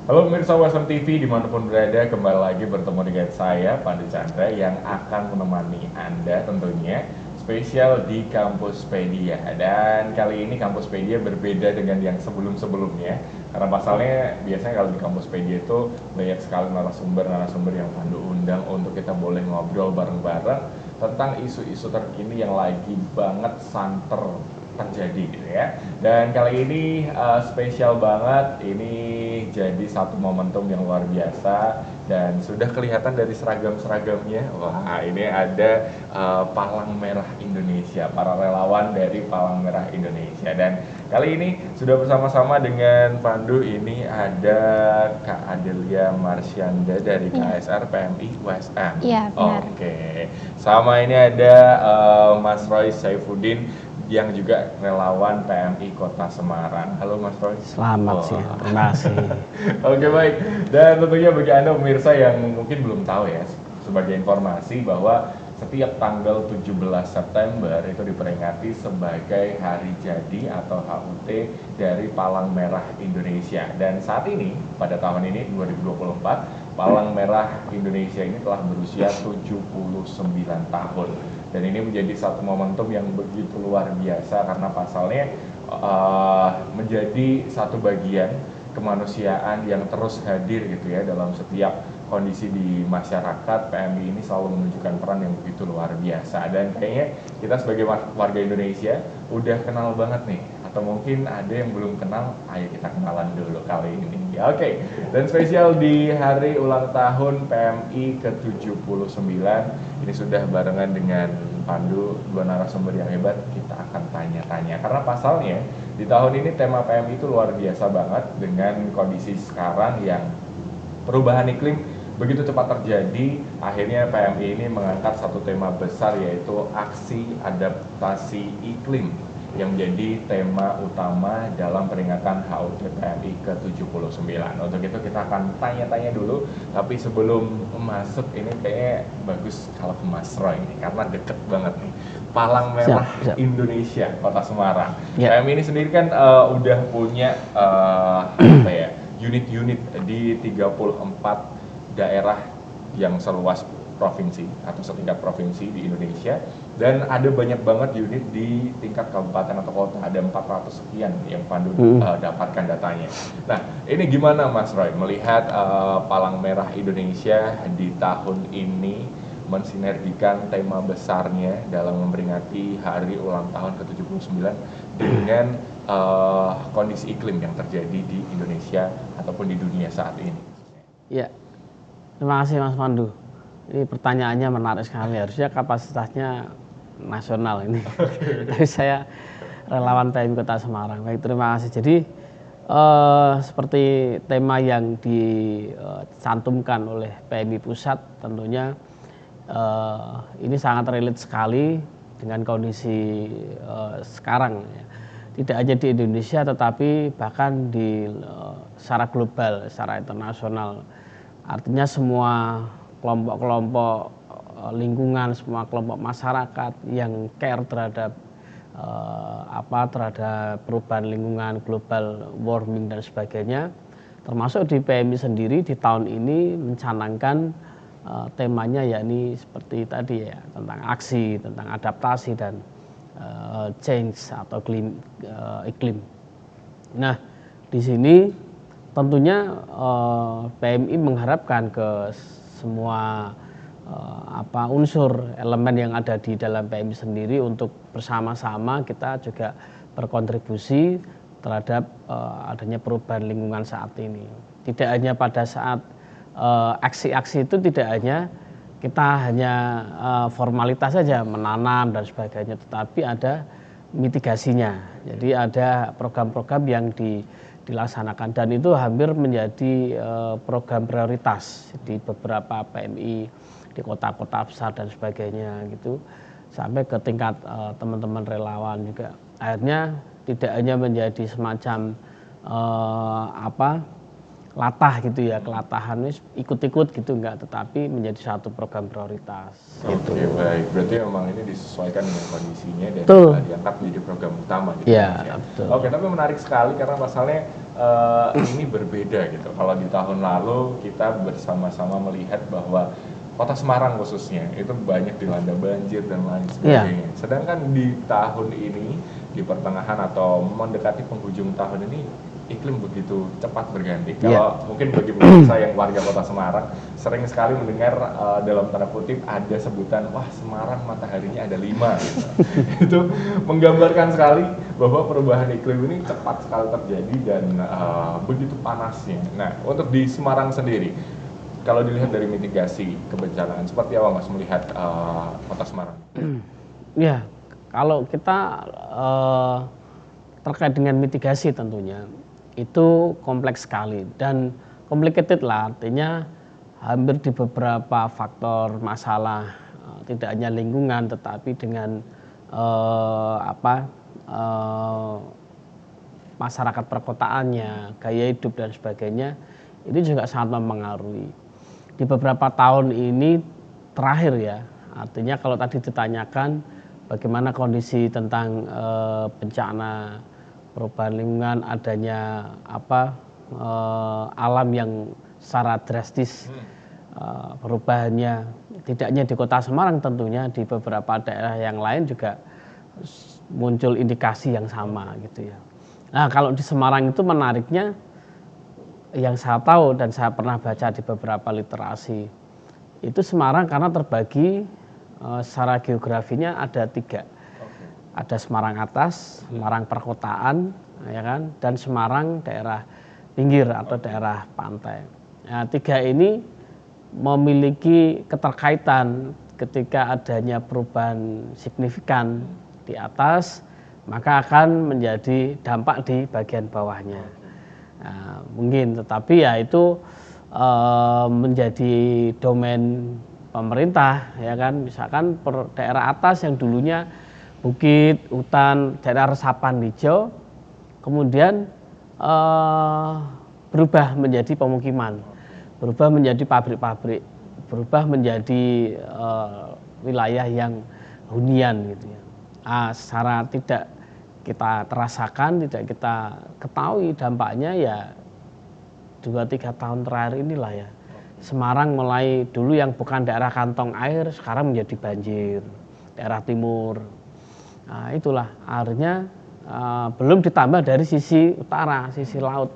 Halo pemirsa WSM TV dimanapun berada, kembali lagi bertemu dengan saya Pandu Chandra yang akan menemani Anda tentunya spesial di Kampuspedia. Dan kali ini Kampuspedia berbeda dengan yang sebelum-sebelumnya karena pasalnya biasanya kalau di Kampuspedia itu banyak sekali narasumber-narasumber yang Pandu undang untuk kita boleh ngobrol bareng-bareng tentang isu-isu terkini yang lagi banget santer terjadi gitu ya. Dan kali ini spesial banget, ini jadi satu momentum yang luar biasa dan sudah kelihatan dari seragam-seragamnya. Wah, ini ada Palang Merah Indonesia, para relawan dari Palang Merah Indonesia. Dan kali ini sudah bersama-sama dengan Pandu, ini ada Kak Adelia Marsyanda dari KSR PMI USM. Iya, benar. Oke. Sama ini ada Mas Roy Saifuddin yang juga relawan PMI Kota Semarang. Halo Mas Roy. Selamat siang, terima kasih. Oke baik, dan tentunya bagi Anda pemirsa yang mungkin belum tahu ya, sebagai informasi bahwa setiap tanggal 17 September itu diperingati sebagai hari jadi atau HUT dari Palang Merah Indonesia. Dan saat ini, pada tahun ini 2024, Palang Merah Indonesia ini telah berusia 79 tahun. Dan ini menjadi satu momentum yang begitu luar biasa karena pasalnya menjadi satu bagian kemanusiaan yang terus hadir gitu ya dalam setiap kondisi di masyarakat. PMI ini selalu menunjukkan peran yang begitu luar biasa dan kayaknya kita sebagai warga Indonesia udah kenal banget nih, atau mungkin ada yang belum kenal, ayo kita kenalan dulu kali ini. Oke. Dan spesial di hari ulang tahun PMI ke-79 ini sudah barengan dengan Pandu, dua narasumber yang hebat, kita akan tanya-tanya karena pasalnya di tahun ini tema PMI itu luar biasa banget dengan kondisi sekarang yang perubahan iklim begitu cepat terjadi. Akhirnya PMI ini mengangkat satu tema besar yaitu aksi adaptasi iklim yang menjadi tema utama dalam peringatan HUT PMI ke-79. Untuk itu kita akan tanya-tanya dulu, tapi sebelum masuk ini kayaknya bagus kalau ke Mas Roy ini karena deket banget nih. Palang Merah Siap. Indonesia Kota Semarang. Ya. PMI ini sendiri kan udah punya unit-unit di 34 daerah yang seluas provinsi atau setingkat provinsi di Indonesia, dan ada banyak banget unit di tingkat kabupaten atau kota, ada 400 sekian yang Pandu dapatkan datanya. Nah, ini gimana Mas Roy melihat Palang Merah Indonesia di tahun ini mensinergikan tema besarnya dalam memperingati hari ulang tahun ke-79 dengan kondisi iklim yang terjadi di Indonesia ataupun di dunia saat ini? Ya, terima kasih Mas Pandu. Ini pertanyaannya menarik sekali. Harusnya kapasitasnya nasional ini. Tapi saya relawan PMI Kota Semarang. Baik, terima kasih. Jadi seperti tema yang dicantumkan oleh PMI Pusat, tentunya ini sangat relate sekali dengan kondisi sekarang. Tidak hanya di Indonesia, tetapi bahkan di secara global, secara internasional. Artinya semua kelompok-kelompok lingkungan, semua kelompok masyarakat yang care terhadap terhadap perubahan lingkungan, global warming dan sebagainya, termasuk di PMI sendiri di tahun ini mencanangkan temanya yakni seperti tadi ya, tentang aksi, tentang adaptasi dan change atau iklim. Nah, di sini tentunya PMI mengharapkan ke semua unsur elemen yang ada di dalam PMI sendiri untuk bersama-sama kita juga berkontribusi terhadap adanya perubahan lingkungan saat ini. Tidak hanya pada saat aksi-aksi itu, tidak hanya kita hanya formalitas saja menanam dan sebagainya, tetapi ada mitigasinya. Jadi ada program-program yang dilaksanakan dan itu hampir menjadi program prioritas di beberapa PMI di kota-kota besar dan sebagainya gitu, sampai ke tingkat teman-teman relawan juga. Akhirnya tidak hanya menjadi semacam latah gitu ya, kelatahan wis ikut-ikut gitu enggak, tetapi menjadi satu program prioritas gitu. Oke, baik. Berarti memang ini disesuaikan dengan kondisinya dan Betul. diangkat menjadi program utama gitu Ya, Mas, ya. betul. Oke, tapi menarik sekali karena pasalnya ini berbeda gitu. Kalau di tahun lalu kita bersama-sama melihat bahwa Kota Semarang khususnya itu banyak dilanda banjir dan lain sebagainya. Sedangkan di tahun ini di pertengahan atau mendekati penghujung tahun ini iklim begitu cepat berganti. Kalau mungkin bagi pemirsa yang warga Kota Semarang sering sekali mendengar dalam tanda kutip ada sebutan, wah Semarang mataharinya ada 5 gitu. Itu menggambarkan sekali bahwa perubahan iklim ini cepat sekali terjadi dan begitu panasnya. Nah, untuk di Semarang sendiri, kalau dilihat dari mitigasi kebencanaan, seperti apa Mas melihat Kota Semarang? Ya, kalau kita terkait dengan mitigasi tentunya itu kompleks sekali dan complicated lah, artinya hampir di beberapa faktor masalah tidak hanya lingkungan tetapi dengan masyarakat perkotaannya, gaya hidup dan sebagainya, ini juga sangat mempengaruhi. Di beberapa tahun ini terakhir ya, artinya kalau tadi ditanyakan bagaimana kondisi tentang bencana perubahan lingkungan, adanya alam yang secara drastis perubahannya, tidak hanya di Kota Semarang tentunya, di beberapa daerah yang lain juga muncul indikasi yang sama gitu ya. Nah, kalau di Semarang itu menariknya, yang saya tahu dan saya pernah baca di beberapa literasi, itu Semarang karena terbagi secara geografinya ada 3. Ada Semarang Atas, Semarang Perkotaan, ya kan, dan Semarang daerah pinggir atau daerah pantai. Nah, 3 ini memiliki keterkaitan. Ketika adanya perubahan signifikan di atas, maka akan menjadi dampak di bagian bawahnya. Nah, mungkin, tetapi ya itu menjadi domain pemerintah, ya kan. Misalkan daerah atas yang dulunya bukit, hutan, daerah resapan hijau, kemudian berubah menjadi pemukiman, berubah menjadi pabrik-pabrik, berubah menjadi wilayah yang hunian gitu ya. Secara tidak kita terasakan, tidak kita ketahui dampaknya ya 2-3 tahun terakhir inilah ya. Semarang mulai dulu yang bukan daerah kantong air sekarang menjadi banjir, daerah timur. Nah, itulah akhirnya belum ditambah dari sisi utara, sisi laut,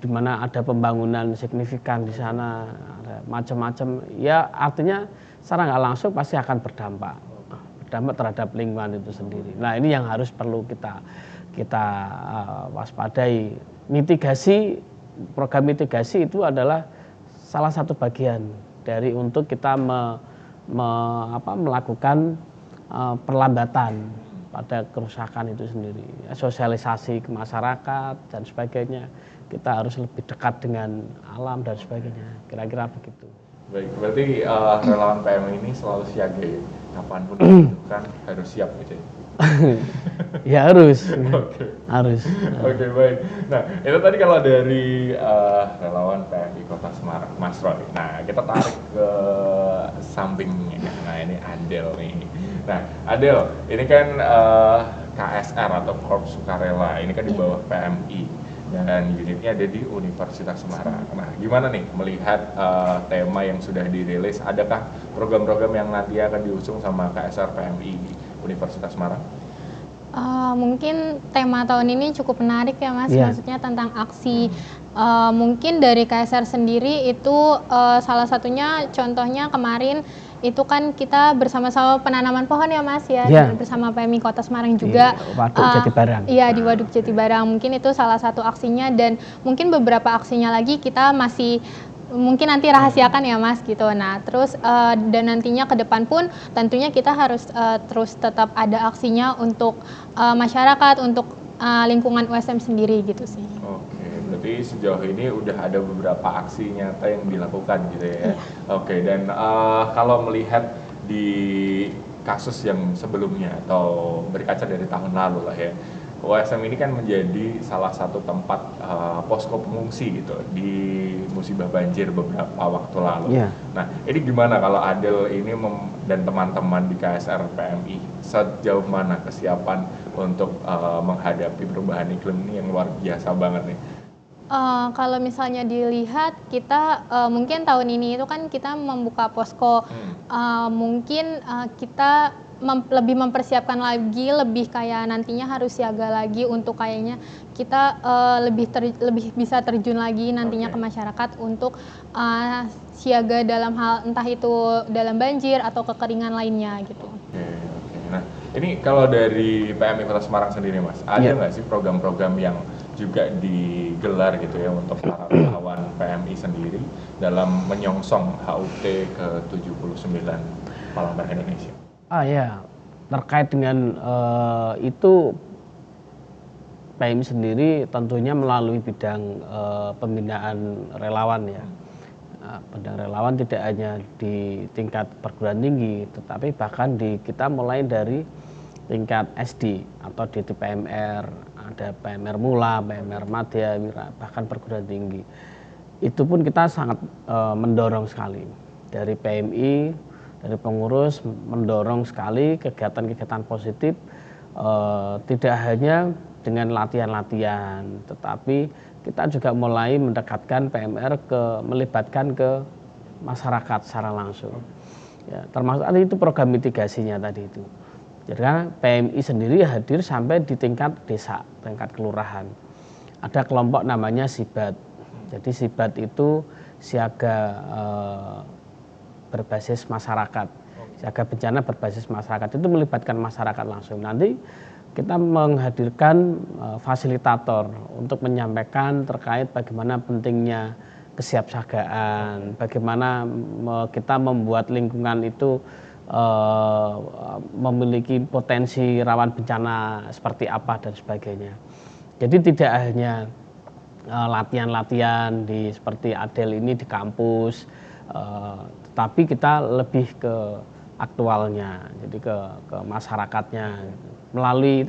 di mana ada pembangunan signifikan di sana, ada macam-macam. Ya artinya secara nggak langsung pasti akan berdampak terhadap lingkungan itu sendiri. Nah, ini yang harus perlu kita waspadai. Mitigasi, program mitigasi itu adalah salah satu bagian dari untuk kita melakukan perlambatan pada kerusakan itu sendiri, sosialisasi ke masyarakat dan sebagainya. Kita harus lebih dekat dengan alam dan sebagainya, kira-kira begitu. Baik, berarti relawan PM ini selalu siaga ya, kapanpun dibutuhkan harus siap gitu ya? Ya harus, harus. Oke, baik. Nah, itu tadi kalau dari relawan PMI Kota Semarang, Mas Roy. Nah, kita tarik ke sampingnya. Nah, ini Adel nih. Nah, Adel, ini kan KSR atau Korps Sukarela, ini kan di bawah PMI dan unitnya ada di Universitas Semarang. Nah, gimana nih melihat tema yang sudah dirilis? Adakah program-program yang nanti akan diusung sama KSR PMI di Universitas Semarang? Mungkin tema tahun ini cukup menarik ya Mas, maksudnya tentang aksi. Mungkin dari KSR sendiri itu salah satunya contohnya kemarin itu kan kita bersama-sama penanaman pohon ya Mas ya, bersama PMI Kota Semarang juga. Waduk Jatibarang. Iya, di Waduk Jatibarang. Mungkin itu salah satu aksinya dan mungkin beberapa aksinya lagi kita masih mungkin nanti rahasiakan ya Mas gitu. Nah, terus dan nantinya ke depan pun tentunya kita harus terus tetap ada aksinya untuk masyarakat, untuk lingkungan USM sendiri gitu sih. Oke, berarti sejauh ini udah ada beberapa aksi nyata yang dilakukan gitu ya. Oke, dan kalau melihat di kasus yang sebelumnya atau berkaca dari tahun lalu lah ya, USM ini kan menjadi salah satu tempat posko pengungsi gitu di musibah banjir beberapa waktu lalu. Iya. Nah, ini gimana kalau Adel ini dan teman-teman di KSR PMI sejauh mana kesiapan untuk menghadapi perubahan iklim ini yang luar biasa banget nih? Kalau misalnya dilihat kita mungkin tahun ini itu kan kita membuka posko, mungkin kita lebih mempersiapkan lagi, lebih kayak nantinya harus siaga lagi untuk kayaknya kita lebih bisa terjun lagi nantinya ke masyarakat untuk siaga dalam hal entah itu dalam banjir atau kekeringan lainnya gitu. Oke. Nah, ini kalau dari PMI Kota Semarang sendiri, Mas, ada nggak sih program-program yang juga digelar gitu ya untuk para relawan PMI sendiri dalam menyongsong HUT ke-79 Palembang Indonesia? Ya, terkait dengan itu PMI sendiri tentunya melalui bidang pembinaan relawan ya. Bidang relawan tidak hanya di tingkat perguruan tinggi, tetapi bahkan kita mulai dari tingkat SD atau di PMR, ada PMR Mula, PMR Madya, Wira, bahkan perguruan tinggi. Itu pun kita sangat mendorong sekali dari PMI, dari pengurus mendorong sekali kegiatan-kegiatan positif, tidak hanya dengan latihan-latihan, tetapi kita juga mulai mendekatkan PMR melibatkan ke masyarakat secara langsung. Ya, termasuk itu program mitigasinya tadi itu. Jadi kan PMI sendiri hadir sampai di tingkat desa, tingkat kelurahan. Ada kelompok namanya SIBAT. Jadi SIBAT itu siaga berbasis masyarakat. Siaga bencana berbasis masyarakat itu melibatkan masyarakat langsung. Nanti kita menghadirkan fasilitator untuk menyampaikan terkait bagaimana pentingnya kesiapsiagaan, bagaimana kita membuat lingkungan itu memiliki potensi rawan bencana seperti apa dan sebagainya. Jadi tidak hanya latihan-latihan seperti Adel ini di kampus, tetapi kita lebih ke aktualnya, jadi ke masyarakatnya melalui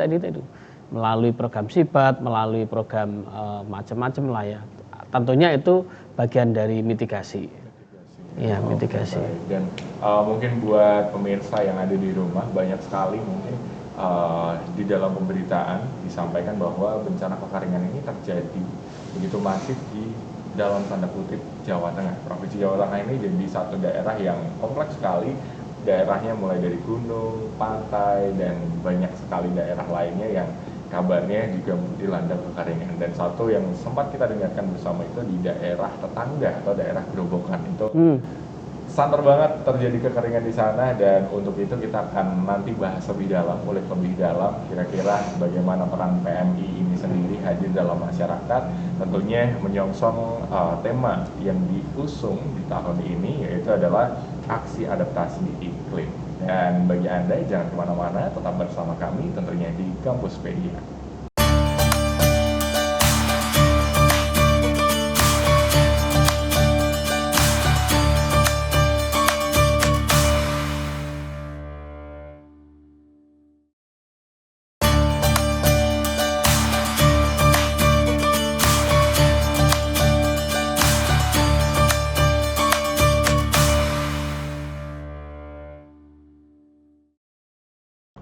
melalui program SIBAT, melalui program macam-macam lah ya. Tentunya itu bagian dari mitigasi. Iya, mitigasi. Dan mungkin buat pemirsa yang ada di rumah, banyak sekali mungkin di dalam pemberitaan disampaikan bahwa bencana kekeringan ini terjadi begitu masif di dalam tanda kutip Jawa Tengah. Provinsi Jawa Tengah ini jadi satu daerah yang kompleks sekali. Daerahnya mulai dari gunung, pantai, dan banyak sekali daerah lainnya yang kabarnya juga dilanda kekeringan. Dan satu yang sempat kita dengarkan bersama itu di daerah tetangga atau daerah Grobogan itu santer banget terjadi kekeringan di sana. Dan untuk itu kita akan nanti bahas lebih dalam, kira-kira bagaimana peran PMI ini sendiri hadir dalam masyarakat, tentunya menyongsong tema yang diusung di tahun ini, yaitu adalah aksi adaptasi iklim. Dan bagi Anda jangan kemana-mana, tetap bersama kami tentunya di Kampuspedia.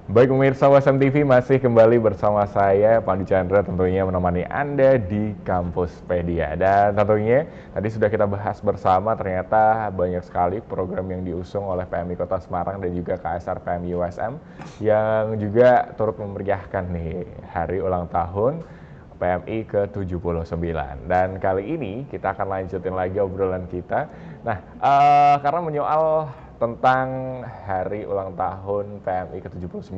Baik pemirsa USM TV, masih kembali bersama saya Pandu Chandra, tentunya menemani Anda di Kampuspedia. Dan tentunya tadi sudah kita bahas bersama, ternyata banyak sekali program yang diusung oleh PMI Kota Semarang dan juga KSR PMI USM yang juga turut memeriahkan nih hari ulang tahun PMI ke-79. Dan kali ini kita akan lanjutin lagi obrolan kita. Nah, karena menyoal tentang hari ulang tahun PMI ke-79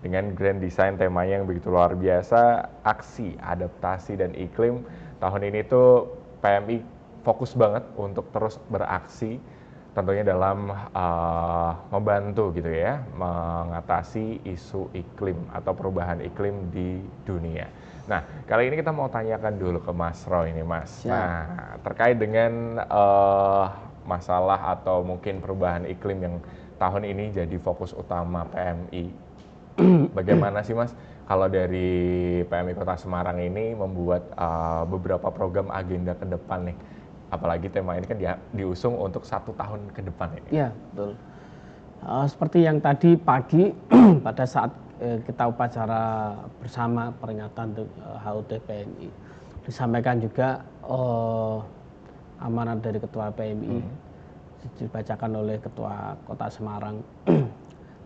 dengan grand design temanya yang begitu luar biasa, aksi adaptasi dan iklim. Tahun ini tuh PMI fokus banget untuk terus beraksi, tentunya dalam membantu gitu ya, mengatasi isu iklim atau perubahan iklim di dunia. Nah, kali ini kita mau tanyakan dulu ke Mas Roy ini, Mas. Siap. Nah, terkait dengan masalah atau mungkin perubahan iklim yang tahun ini jadi fokus utama PMI. bagaimana sih Mas kalau dari PMI Kota Semarang ini membuat beberapa program agenda ke depan nih? Apalagi tema ini kan diusung untuk 1 tahun ke depan ini. Iya, betul. Seperti yang tadi pagi pada saat kita upacara bersama peringatan HUT PMI, disampaikan juga amanat dari Ketua PMI, dibacakan oleh Ketua Kota Semarang,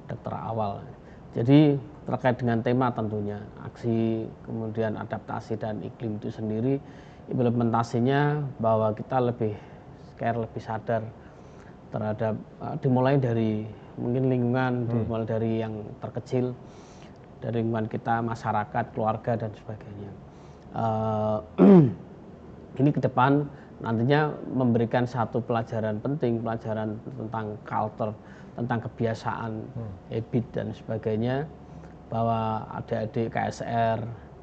Dr. Awal. Jadi terkait dengan tema tentunya, aksi, kemudian adaptasi dan iklim itu sendiri, implementasinya bahwa kita lebih care, lebih sadar terhadap dimulai dari mungkin lingkungan, dimulai dari yang terkecil, dari lingkungan kita, masyarakat, keluarga dan sebagainya. Ini ke depan nantinya memberikan satu pelajaran penting, pelajaran tentang culture, tentang kebiasaan, habit dan sebagainya, bahwa adik-adik KSR,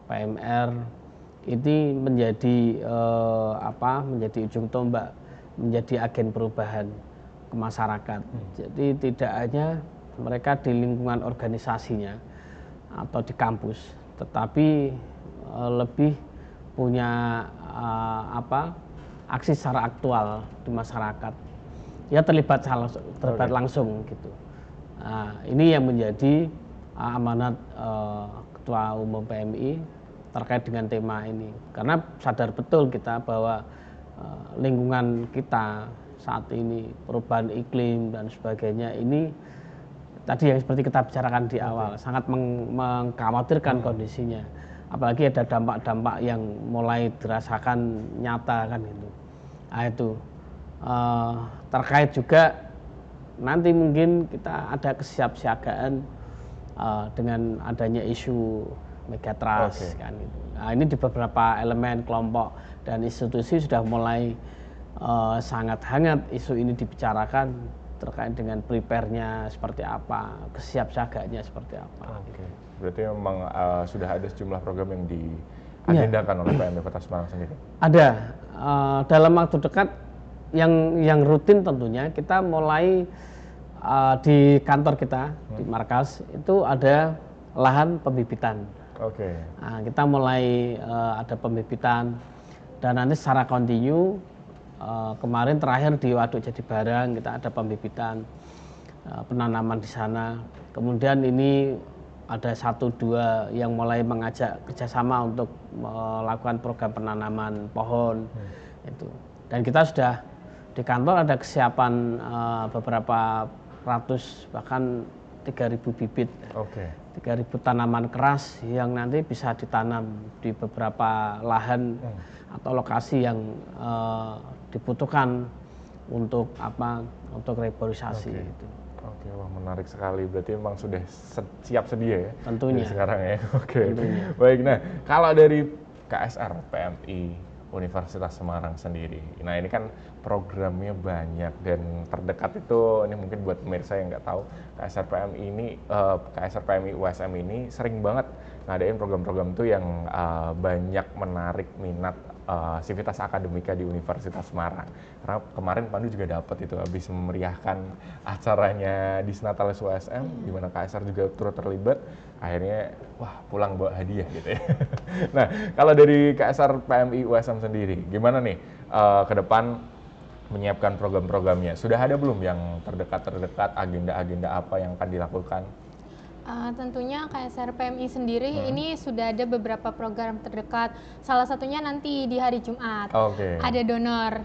PMR ini menjadi menjadi ujung tombak, menjadi agen perubahan ke masyarakat. Jadi tidak hanya mereka di lingkungan organisasinya atau di kampus, tetapi lebih punya aksi secara aktual di masyarakat. Ya terlibat langsung gitu. Nah, ini yang menjadi amanat Ketua Umum PMI terkait dengan tema ini. Karena sadar betul kita bahwa lingkungan kita saat ini, perubahan iklim dan sebagainya, ini tadi yang seperti kita bicarakan di awal, sangat mengkhawatirkan kondisinya. Apalagi ada dampak-dampak yang mulai dirasakan nyata kan gitu. Nah itu terkait juga nanti mungkin kita ada kesiapsiagaan dengan adanya isu megatrust kan gitu. Nah ini di beberapa elemen kelompok dan institusi sudah mulai sangat hangat isu ini dibicarakan terkait dengan prepare-nya seperti apa, kesiapsiagaannya seperti apa. Oke. Berarti memang sudah ada sejumlah program yang diagendakan oleh PMI Kota Semarang sendiri. Ada dalam waktu dekat yang rutin tentunya kita mulai di kantor kita di markas itu ada lahan pembibitan. Oke. Nah, kita mulai ada pembibitan dan nanti secara kontinu. Kemarin terakhir di Waduk Jadi Barang kita ada pembibitan penanaman di sana. Kemudian ini ada 1-2 yang mulai mengajak kerjasama untuk melakukan program penanaman pohon itu. Dan kita sudah di kantor ada kesiapan beberapa ratus bahkan 3.000 bibit. 3.000 tanaman keras yang nanti bisa ditanam di beberapa lahan atau lokasi yang dibutuhkan untuk untuk reboisasi itu. Oke, wah menarik sekali. Berarti memang sudah siap sedia ya. Tentunya. Sekarang ya. Oke. Baik, nah kalau dari KSR PMI Universitas Semarang sendiri, nah ini kan programnya banyak dan terdekat itu, ini mungkin buat pemirsa yang nggak tahu, KSR PMI USM ini sering banget ngadain program-program itu yang banyak menarik minat sivitas akademika di Universitas Semarang. Karena kemarin Pandu juga dapat itu habis memeriahkan acaranya di Snatalis USM, di mana KSR juga turut terlibat. Akhirnya wah pulang bawa hadiah gitu ya. Nah kalau dari KSR PMI USM sendiri, gimana nih ke depan menyiapkan program-programnya? Sudah ada belum yang terdekat agenda-agenda apa yang akan dilakukan? Tentunya KSR PMI sendiri ini sudah ada beberapa program terdekat. Salah satunya nanti di hari Jumat. Ada donor.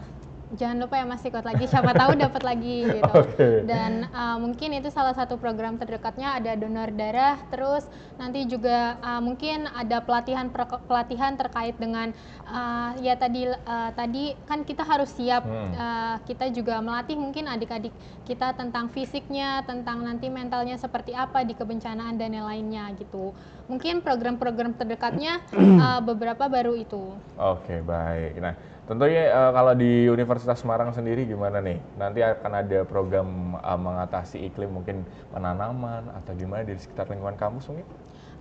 Jangan lupa ya Mas ikut lagi, siapa tahu dapat lagi gitu. Dan mungkin itu salah satu program terdekatnya, ada donor darah. Terus nanti juga mungkin ada pelatihan terkait dengan ya tadi kan kita harus siap. Kita juga melatih mungkin adik-adik kita tentang fisiknya, tentang nanti mentalnya seperti apa di kebencanaan dan yang lainnya gitu. Mungkin program-program terdekatnya beberapa baru itu. Oke, baik. Nah, tentunya kalau di Universitas Semarang sendiri gimana nih? Nanti akan ada program mengatasi iklim, mungkin penanaman atau gimana di sekitar lingkungan kampus mungkin?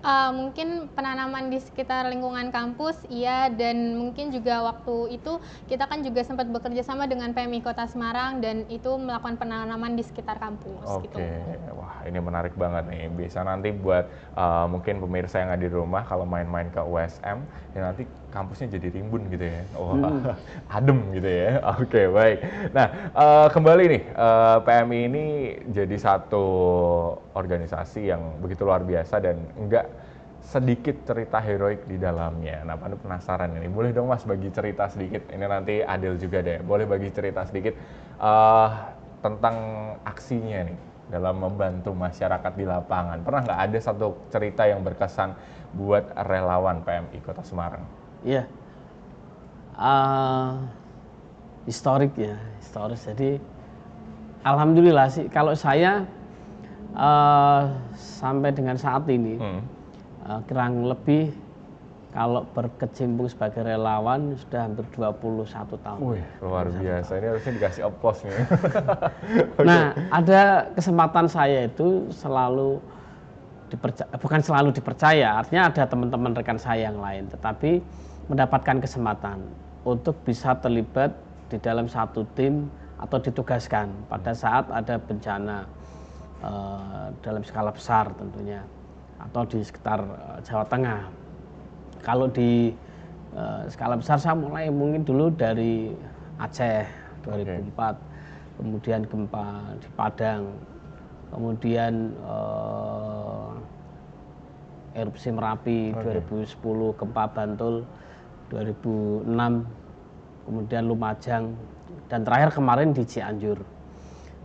Mungkin penanaman di sekitar lingkungan kampus, iya, dan mungkin juga waktu itu kita kan juga sempat bekerja sama dengan PMI Kota Semarang dan itu melakukan penanaman di sekitar kampus gitu. Oke, wah ini menarik banget nih. Bisa nanti buat mungkin pemirsa yang ada di rumah kalau main-main ke USM, ya nanti kampusnya jadi rimbun gitu ya. Wah, adem gitu ya. Oke, baik. Nah, kembali nih, PMI ini jadi satu organisasi yang begitu luar biasa dan enggak sedikit cerita heroik di dalamnya. Nah, Pandu penasaran ini. Boleh dong Mas bagi cerita sedikit. Ini nanti Adil juga deh. Boleh bagi cerita sedikit tentang aksinya nih dalam membantu masyarakat di lapangan. Pernah nggak ada satu cerita yang berkesan buat relawan PMI Kota Semarang? Iya, historis. Jadi alhamdulillah sih kalau saya sampai dengan saat ini kurang lebih kalau berkecimpung sebagai relawan sudah hampir 21 tahun. Wih, luar biasa. Ini harusnya dikasih applause nih. Nah, ada kesempatan saya itu bukan selalu dipercaya, artinya ada teman-teman rekan saya yang lain, tetapi mendapatkan kesempatan untuk bisa terlibat di dalam satu tim atau ditugaskan pada saat ada bencana dalam skala besar tentunya, atau di sekitar Jawa Tengah. Kalau di skala besar saya mulai mungkin dulu dari Aceh 2004, kemudian gempa di Padang, kemudian erupsi Merapi 2010, gempa Bantul 2006, kemudian Lumajang, dan terakhir kemarin di Cianjur,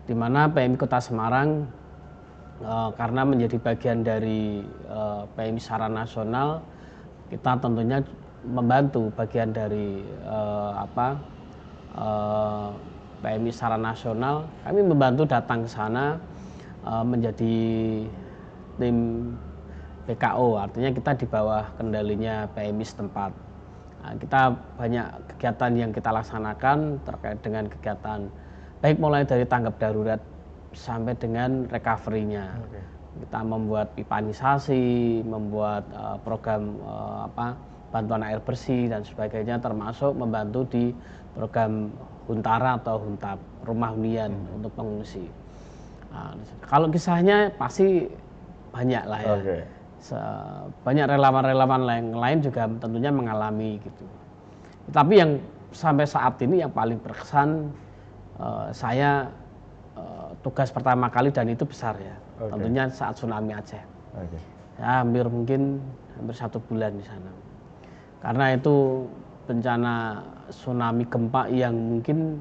di mana PMI Kota Semarang karena menjadi bagian dari PMI secara nasional, kita tentunya membantu bagian dari PMI secara nasional. Kami membantu datang ke sana menjadi tim PKO, artinya kita di bawah kendalinya PMI setempat. Nah, kita banyak kegiatan yang kita laksanakan terkait dengan kegiatan baik mulai dari tanggap darurat sampai dengan recovery-nya. Kita membuat pipanisasi, membuat program bantuan air bersih dan sebagainya, termasuk membantu di program Huntara atau Huntap, rumah hunian untuk pengungsi. Nah, kalau kisahnya pasti banyak lah ya. Banyak relawan-relawan lain juga tentunya mengalami gitu. Tapi yang sampai saat ini yang paling berkesan saya tugas pertama kali dan itu besar ya, tentunya saat tsunami Aceh. Ya, hampir 1 bulan di sana. Karena itu bencana tsunami gempa yang mungkin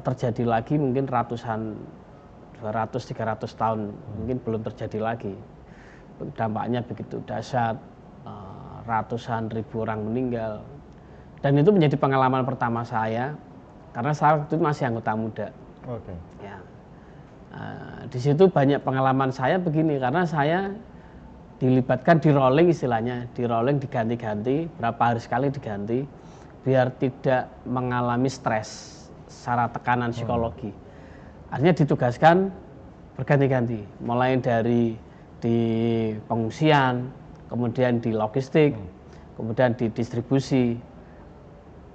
terjadi lagi mungkin ratusan, 200-300 tahun mungkin belum terjadi lagi. Dampaknya begitu dahsyat, ratusan ribu orang meninggal. Dan itu menjadi pengalaman pertama saya karena saya waktu itu masih anggota muda. Ya. Di situ banyak pengalaman saya begini, karena saya dilibatkan di rolling, istilahnya di rolling diganti-ganti, berapa hari sekali diganti biar tidak mengalami stres secara tekanan psikologi. Artinya ditugaskan berganti-ganti, mulai dari di pengungsian, kemudian di logistik, kemudian di distribusi,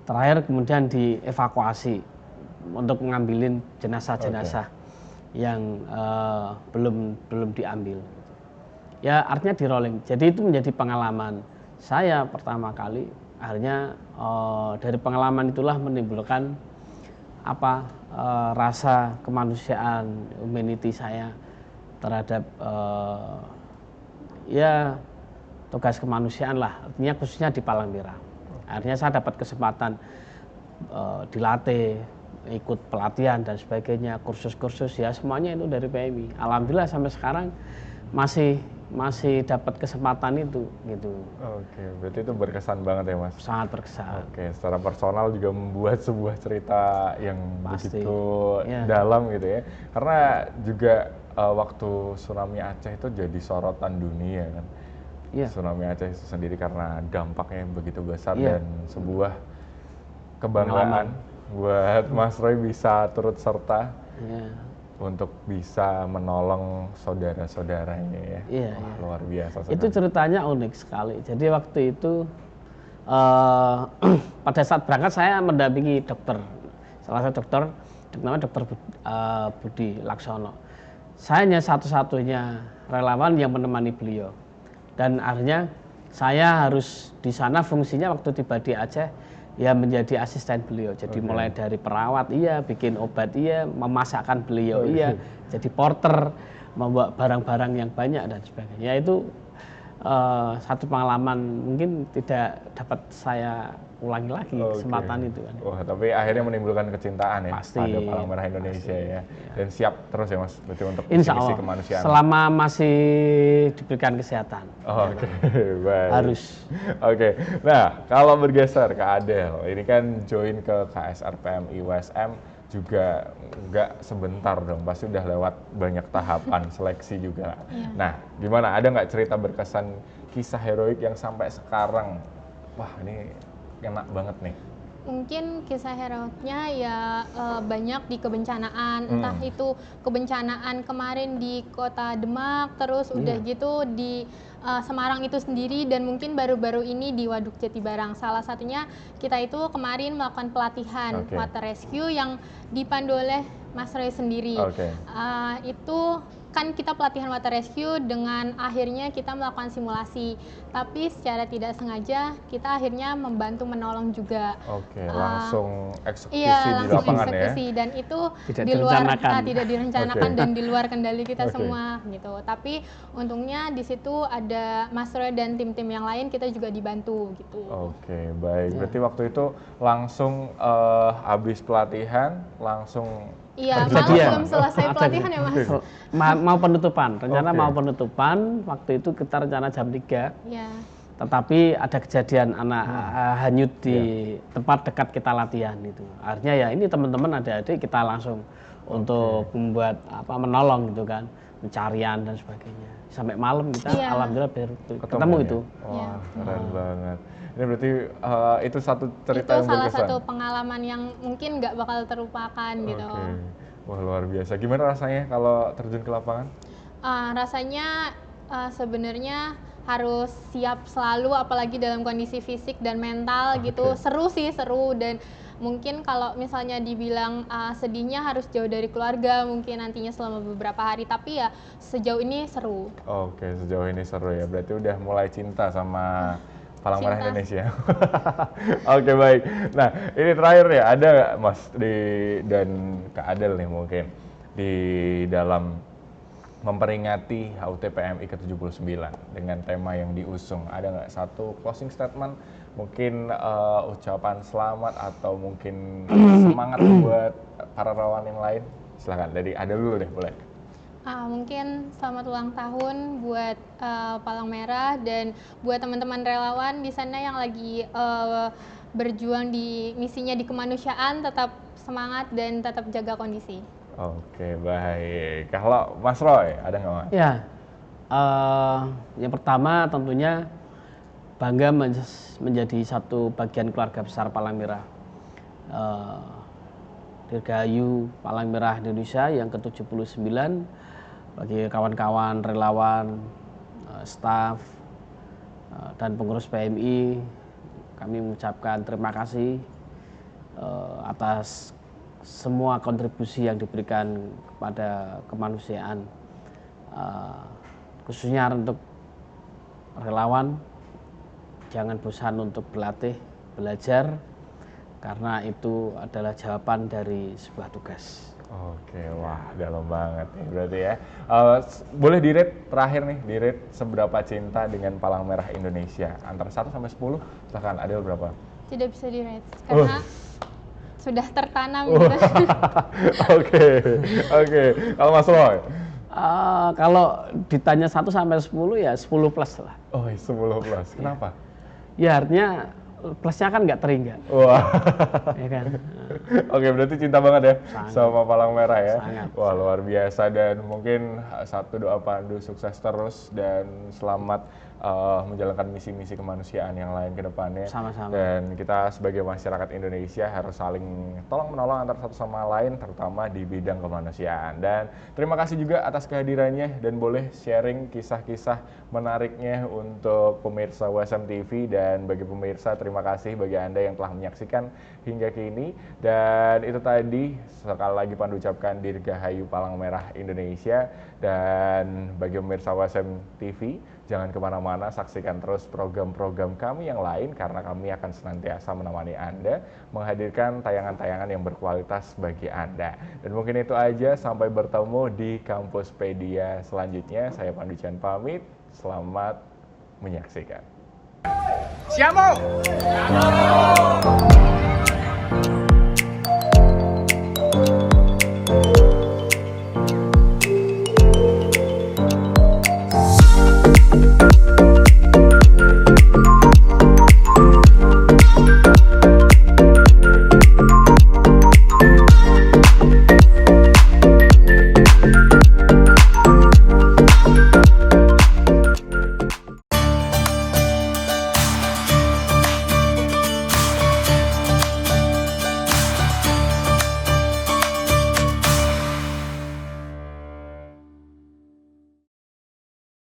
terakhir kemudian di evakuasi untuk mengambilin jenazah-jenazah yang belum diambil. Ya artinya di rolling. Jadi itu menjadi pengalaman saya pertama kali. Akhirnya dari pengalaman itulah menimbulkan rasa kemanusiaan, humanity saya terhadap ya tugas kemanusiaan lah. Artinya khususnya di Palang Merah. Akhirnya saya dapat kesempatan dilatih, ikut pelatihan dan sebagainya, kursus-kursus, ya semuanya itu dari PMI. Alhamdulillah sampai sekarang masih dapat kesempatan itu gitu. Berarti itu berkesan banget ya Mas? Sangat berkesan. Secara personal juga membuat sebuah cerita yang begitu dalam gitu ya. Karena juga waktu tsunami Aceh itu jadi sorotan dunia kan. Tsunami Aceh itu sendiri karena dampaknya yang begitu besar dan sebuah kebanggaan buat Mas Roy bisa turut serta untuk bisa menolong saudara-saudaranya ya. Iya, Wah, iya. luar biasa. Itu ceritanya unik sekali. Jadi waktu itu pada saat berangkat saya mendampingi dokter, salah satu dokter, namanya dokter Budi Laksono. Saya hanya satu-satunya relawan yang menemani beliau. Dan akhirnya saya harus di sana fungsinya waktu tiba di Aceh ya menjadi asisten beliau. Jadi mulai dari perawat iya, bikin obat iya, memasakkan beliau iya, jadi porter, membawa barang-barang yang banyak dan sebagainya. Itu satu pengalaman mungkin tidak dapat saya ulangi lagi kesempatan itu kan. Wah, tapi akhirnya menimbulkan kecintaan ya Pasti, pada Palang Merah Indonesia ya. Dan siap terus ya Mas, berarti untuk Insya misi Allah, kemanusiaan. selama masih diberikan kesehatan. Oke, baik. Harus. Oke, nah kalau bergeser ke Adel, ini kan join ke KSR PMI USM juga nggak sebentar dong, pasti udah lewat banyak tahapan seleksi juga. Nah, gimana? Ada nggak cerita berkesan kisah heroik yang sampai sekarang, wah ini enak banget nih? Mungkin kisah heroiknya ya banyak di kebencanaan, entah itu kebencanaan kemarin di Kota Demak, terus udah gitu di Semarang itu sendiri, dan mungkin baru-baru ini di Waduk Jatibarang. Salah satunya kita itu kemarin melakukan pelatihan water rescue yang dipandu oleh Mas Roy sendiri. Itu kan kita pelatihan water rescue dengan akhirnya kita melakukan simulasi, tapi secara tidak sengaja kita akhirnya membantu menolong juga. Langsung eksekusi iya, di langsung lapangan eksekusi, ya? dan itu Tidak di luar direncanakan. tidak direncanakan dan di luar kendali kita semua gitu. Tapi untungnya di situ ada Mas Roy dan tim-tim yang lain, kita juga dibantu gitu. Oke, baik. Berarti waktu itu langsung habis pelatihan langsung Iya, malah belum selesai pelatihan ya Mas. Mau penutupan, rencana mau penutupan, waktu itu kita rencana jam 3. Iya. Tetapi ada kejadian anak hanyut di tempat dekat kita latihan itu. Artinya ya ini teman-teman adik-adik kita langsung untuk membuat menolong gitu kan, pencarian dan sebagainya. Sampai malam kita alhamdulillah ketemu itu. Wah, keren banget. Ini berarti itu satu cerita itu yang salah berkesan. satu pengalaman yang mungkin nggak bakal terlupakan gitu. Wah, luar biasa. Gimana rasanya kalau terjun ke lapangan? Rasanya sebenarnya harus siap selalu, apalagi dalam kondisi fisik dan mental gitu. Seru sih, seru, dan mungkin kalau misalnya dibilang sedihnya harus jauh dari keluarga mungkin nantinya selama beberapa hari, tapi ya sejauh ini seru. Oke, sejauh ini seru ya. Berarti udah mulai cinta sama Palang Merah Indonesia. Oke, baik. Nah, ini terakhir ya, ada nggak Mas dan Kak Adel nih mungkin di dalam memperingati HUT PMI ke-79 dengan tema yang diusung, ada nggak satu closing statement, mungkin ucapan selamat atau mungkin semangat buat para relawan yang lain? Silahkan, dari Adel dulu deh, boleh. Mungkin selamat ulang tahun buat Palang Merah dan buat teman-teman relawan di sana yang lagi berjuang di misinya di kemanusiaan, tetap semangat dan tetap jaga kondisi. Oke, baik. Kalau Mas Roy, ada nggak Mas? Ya, yang pertama tentunya bangga menjadi satu bagian keluarga besar Palang Merah. Dirgahayu Palang Merah Indonesia yang ke-79, bagi kawan-kawan relawan, staf, dan pengurus PMI, kami mengucapkan terima kasih atas semua kontribusi yang diberikan kepada kemanusiaan, khususnya untuk relawan. Jangan bosan untuk berlatih, belajar, karena itu adalah jawaban dari sebuah tugas. Oke, wah dalam banget nih berarti ya. Boleh di-rate terakhir nih, di-rate seberapa cinta dengan Palang Merah Indonesia? Antara 1 sampai 10, silahkan. Adel berapa? Tidak bisa di-rate, karena sudah tertanam gitu. Oke. Kalau Mas Roy? Kalau ditanya 1 sampai 10 ya 10 plus lah. Oh, 10 plus. Kenapa? Ya artinya plusnya kan nggak terhingga. Wah. Ya kan? Oke, berarti cinta banget ya sama Palang Merah ya. Sangat. Wah, luar biasa, dan mungkin satu doa pandu sukses terus dan selamat menjalankan misi-misi kemanusiaan yang lain ke depannya. Sama-sama. Dan kita sebagai masyarakat Indonesia harus saling tolong-menolong antara satu sama lain, terutama di bidang kemanusiaan. Dan terima kasih juga atas kehadirannya, dan boleh sharing kisah-kisah menariknya untuk pemirsa WSM TV. Dan bagi pemirsa, terima kasih bagi Anda yang telah menyaksikan hingga kini. Dan itu tadi, sekali lagi Pandu ucapkan Dirgahayu Palang Merah Indonesia. Dan bagi pemirsa WSM TV, jangan kemana-mana, saksikan terus program-program kami yang lain, karena kami akan senantiasa menemani Anda, menghadirkan tayangan-tayangan yang berkualitas bagi Anda. Dan mungkin itu aja, sampai bertemu di Kampuspedia selanjutnya. Saya Pandu Chan pamit, selamat menyaksikan. Siamo!